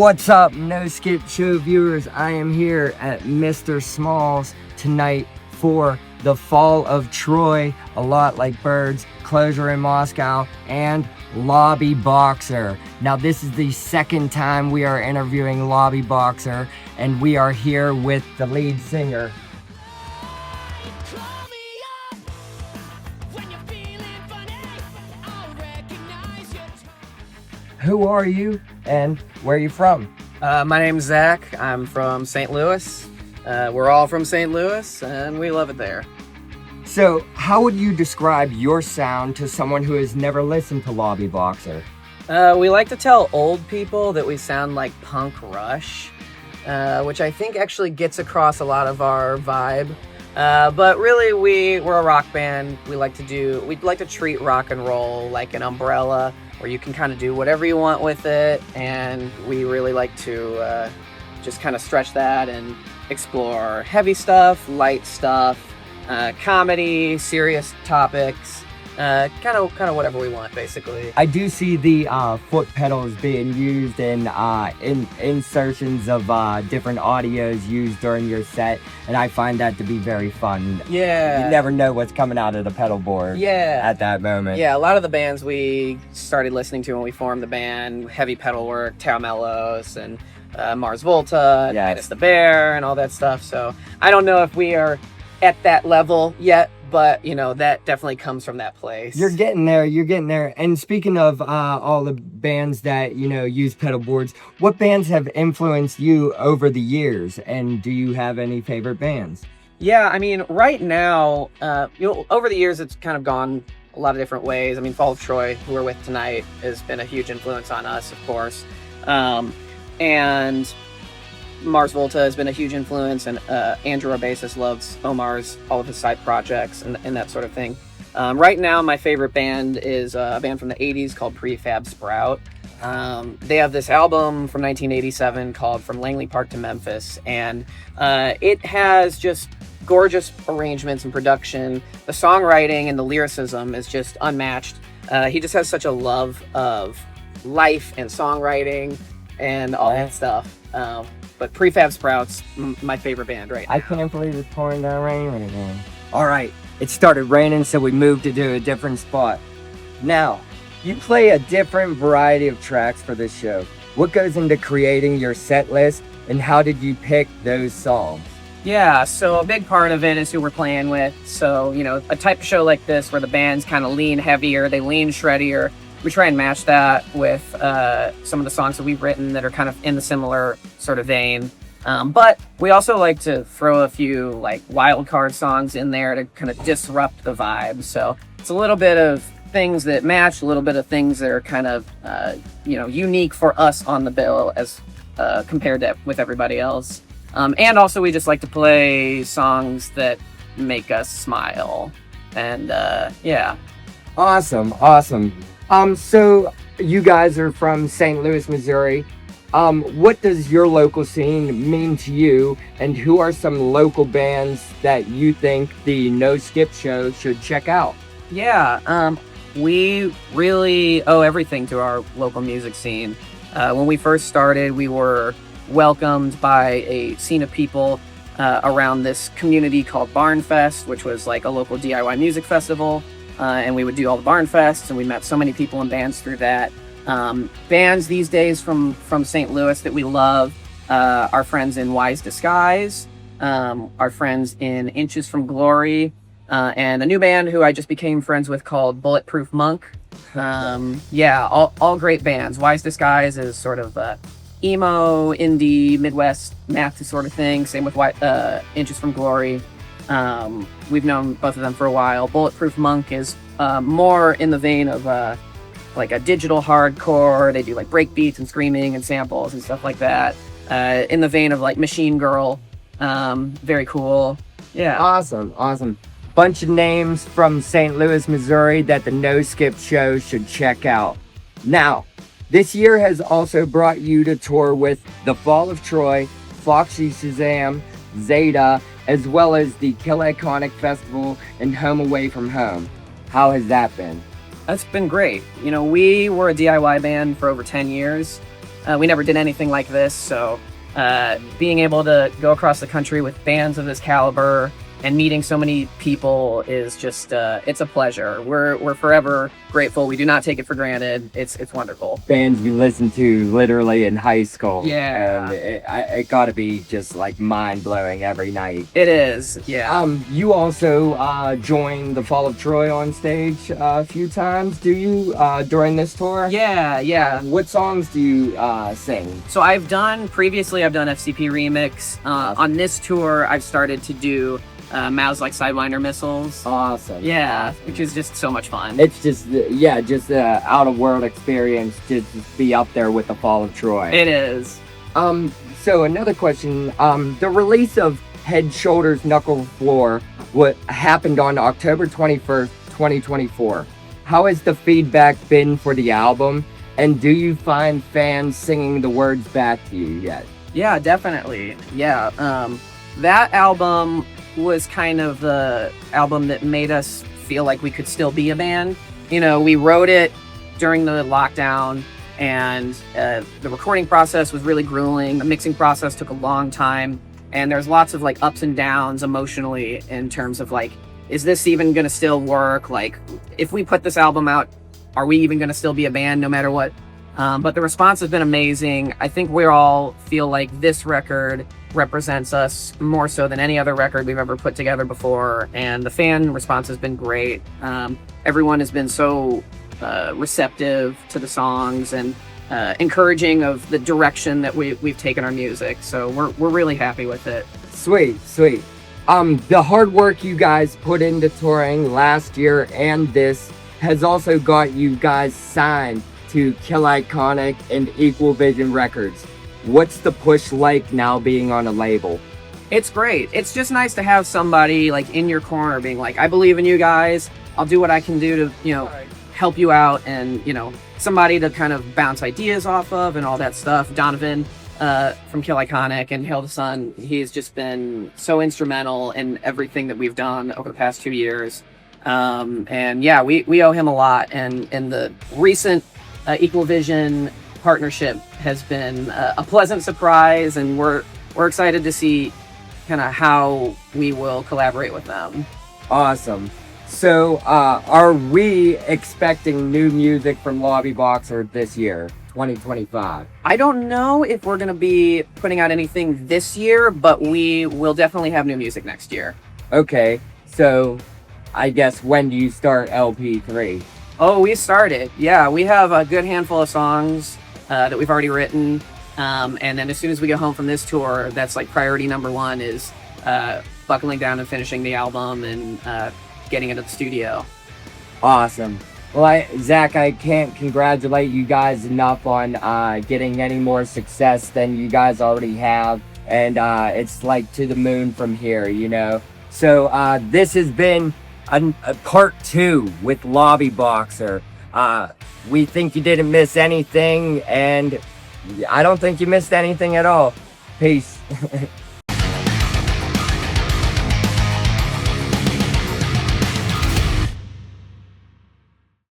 What's up, No Skip Show viewers? I am here at Mr. Small's tonight for the Fall of Troy, A Lot Like Birds, Closure in Moscow, and Lobby Boxer. Now, this is the second time we are interviewing Lobby Boxer, and we are here with the lead singer. Who are you and where are you from? My name's Zach. I'm from St. Louis. We're all from St. Louis and we love it there. So how would you describe your sound to someone who has never listened to Lobby Boxer? We like to tell old people that we sound like punk Rush, which I think actually gets across a lot of our vibe. But really we're a rock band. We'd like to treat rock and roll like an umbrella, where you can kind of do whatever you want with it, and we really like to just kind of stretch that and explore heavy stuff, light stuff, comedy, serious topics, kind of whatever we want, basically. I do see the foot pedals being used in insertions of different audios used during your set, and I find that to be very fun. Yeah. You never know what's coming out of the pedal board. Yeah. At that moment. Yeah, a lot of the bands we started listening to when we formed the band, heavy pedal work, Tao Mellos, and Mars Volta, and Yes. Titus the Bear, and all that stuff. So I don't know if we are at that level yet, but you know, that definitely comes from that place. You're getting there. And speaking of all the bands that, you know, use pedal boards, what bands have influenced you over the years? And do you have any favorite bands? Yeah, I mean, right now, over the years, it's kind of gone a lot of different ways. I mean, Fall of Troy, who we're with tonight, has been a huge influence on us, of course. And Mars Volta has been a huge influence, and Andrew, our bassist, loves Omar's, all of his side projects and that sort of thing. Right now, my favorite band is a band from the 80s called Prefab Sprout. They have this album from 1987 called From Langley Park to Memphis, and it has just gorgeous arrangements and production. The songwriting and the lyricism is just unmatched. He just has such a love of life and songwriting and all that stuff. But Prefab Sprout's my favorite band right now. I can't believe it's pouring down rain right now. All right, it started raining, so we moved to do a different spot. Now, you play a different variety of tracks for this show. What goes into creating your set list, and how did you pick those songs? Yeah, so a big part of it is who we're playing with. So, you know, a type of show like this where the bands kind of lean heavier, they lean shreddier. We try and match that with some of the songs that we've written that are kind of in the similar sort of vein. But we also like to throw a few like wild card songs in there to kind of disrupt the vibe. So it's a little bit of things that match, a little bit of things that are kind of, unique for us on the bill as compared to with everybody else. And also we just like to play songs that make us smile. And yeah. Awesome. So you guys are from St. Louis, Missouri. What does your local scene mean to you, and who are some local bands that you think the No Skip Show should check out? Yeah, we really owe everything to our local music scene. When we first started, we were welcomed by a scene of people around this community called Barn Fest, which was like a local DIY music festival. And we would do all the Barn Fests, and we met so many people and bands through that. Bands these days from St. Louis that we love, our friends in Wise Disguise, our friends in Inches from Glory, and a new band who I just became friends with called Bulletproof Monk. Yeah, all great bands. Wise Disguise is sort of emo, indie, Midwest, math sort of thing. Same with Inches from Glory. We've known both of them for a while. Bulletproof Monk is more in the vein of like a digital hardcore. They do like break beats and screaming and samples and stuff like that. In the vein of like Machine Girl. Very cool. Yeah. Awesome. Bunch of names from St. Louis, Missouri that the No Skip Show should check out. Now, this year has also brought you to tour with The Fall of Troy, Foxy Shazam, Zeta, as well as the Kill Iconic Festival and Home Away from Home. How has that been? That's been great. You know, we were a DIY band for over 10 years. We never did anything like this, so being able to go across the country with bands of this caliber and meeting so many people is just it's a pleasure. We're forever grateful. We do not take it for granted. It's wonderful. Bands you listened to literally in high school. Yeah. And it got to be just like mind blowing every night. It is, yeah. You also joined the Fall of Troy on stage a few times. Do you during this tour? Yeah. What songs do you sing? So previously I've done FCP Remix. On this tour, I've started to do Mouths Like Sidewinder Missiles. Awesome. Yeah, awesome. Which is just so much fun. It's just, just out of world experience to just be up there with the Fall of Troy. It is. So another question, the release of Head, Shoulders, Knuckle, Floor, what happened on October 21st, 2024. How has the feedback been for the album? And do you find fans singing the words back to you yet? Yeah, definitely. Yeah. That album was kind of the album that made us feel like we could still be a band. You know, we wrote it during the lockdown, and the recording process was really grueling. The mixing process took a long time, and there's lots of like ups and downs emotionally in terms of like, is this even gonna still work? Like, if we put this album out, are we even gonna still be a band no matter what? But the response has been amazing. I think we all feel like this record represents us more so than any other record we've ever put together before, and the fan response has been great. Everyone has been so receptive to the songs and encouraging of the direction that we've taken our music, so we're really happy with it. Sweet. The hard work you guys put into touring last year and this has also got you guys signed to Kill Iconic and Equal Vision Records. What's the push like now being on a label? It's great. It's just nice to have somebody like in your corner being like, I believe in you guys. I'll do what I can do to, help you out, and, somebody to kind of bounce ideas off of and all that stuff. Donovan from Kill Iconic and Hail the Sun, he's just been so instrumental in everything that we've done over the past 2 years. And yeah, we owe him a lot. And the recent Equal Vision partnership has been a pleasant surprise, and we're excited to see kind of how we will collaborate with them. Awesome. So are we expecting new music from Lobby Boxer this year, 2025? I don't know if we're going to be putting out anything this year, but we will definitely have new music next year. Okay, so I guess when do you start LP3? Oh, we started. Yeah, we have a good handful of songs that we've already written. And then as soon as we get home from this tour, that's like priority number one is buckling down and finishing the album and getting into the studio. Awesome. Well, Zach, I can't congratulate you guys enough on getting any more success than you guys already have. And it's like to the moon from here, So this has been a part 2 with Lobby Boxer. We think you didn't miss anything, and I don't think you missed anything at all. Peace.